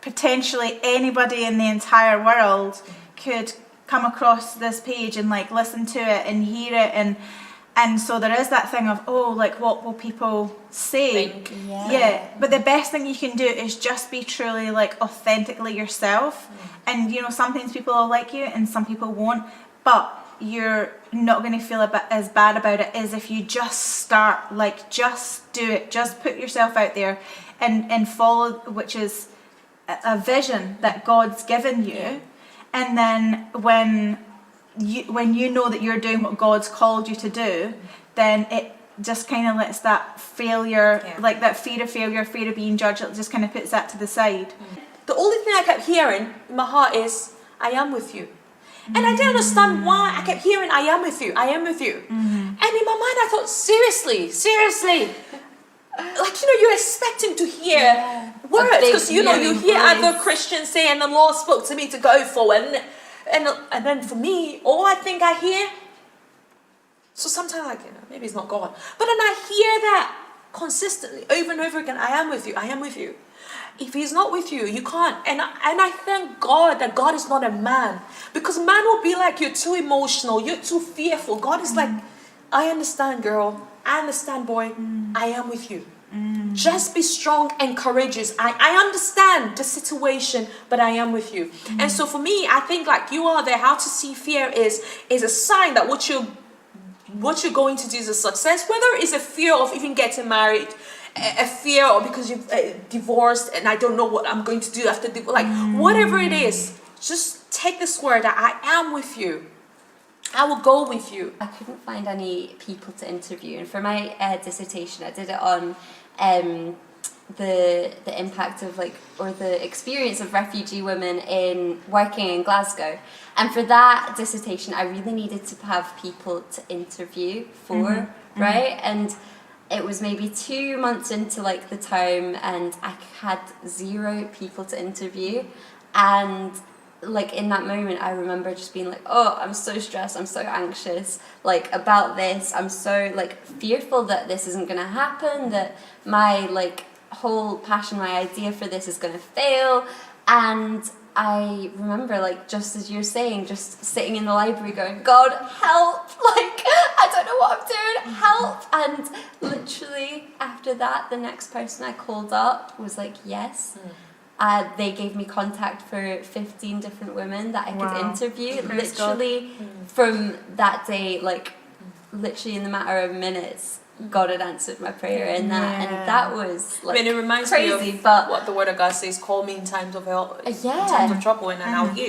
potentially anybody in the entire world could come across this page and like listen to it and hear it, and so there is that thing of, oh, like what will people say? Yeah. But the best thing you can do is just be truly like authentically yourself. And you know, sometimes people will like you and some people won't, but you're not going to feel as bad about it as if you just start, like just do it, just put yourself out there and follow, which is a vision that God's given you. And then when you know that you're doing what God's called you to do, then it just kind of lets that failure, like that fear of failure, fear of being judged, it just kind of puts that to the side. The only thing I kept hearing in my heart is, I am with you. And I didn't understand why I kept hearing, I am with you, I am with you. And in my mind I thought, seriously. Like, you know, you're expecting to hear words, because you know, you hear other Christians say, and the Lord spoke to me to go forward. And then for me, all I think I hear, so sometimes like, you know, maybe it's not God, but then I hear that consistently over and over again, I am with you, I am with you. If he's not with you, you can't. And I thank God that God is not a man, because man will be like, you're too emotional, you're too fearful. God is like, I understand, girl, I understand, boy, I am with you. Just be strong and courageous. I understand the situation, but I am with you. And so for me, I think like you are there, how to see fear is a sign that what you're going to do is a success, whether it's a fear of even getting married, a fear or because you've divorced and I don't know what I'm going to do after like whatever it is, just take this word that I am with you. I will go with you. I couldn't find any people to interview, and for my dissertation I did it on the impact of like, or the experience of refugee women in working in Glasgow. And for that dissertation I really needed to have people to interview for, right? And it was maybe 2 months into like the term and I had 0 people to interview. And like in that moment I remember just being like, oh, I'm so stressed, I'm so anxious like about this, I'm so like fearful that this isn't gonna happen, that my like whole passion, my idea for this is gonna fail. And I remember, like, just as you're saying, just sitting in the library going, God, help, like, I don't know what I'm doing, help. And literally after that, the next person I called up was like, yes. They gave me contact for 15 different women that I could interview. Praise literally from that day, like, literally in the matter of minutes, God had answered my prayer in that, and that was like, I mean, it reminds crazy, me of but what the Word of God says: "Call me in times of help, in yeah, times of trouble, and I'll hear."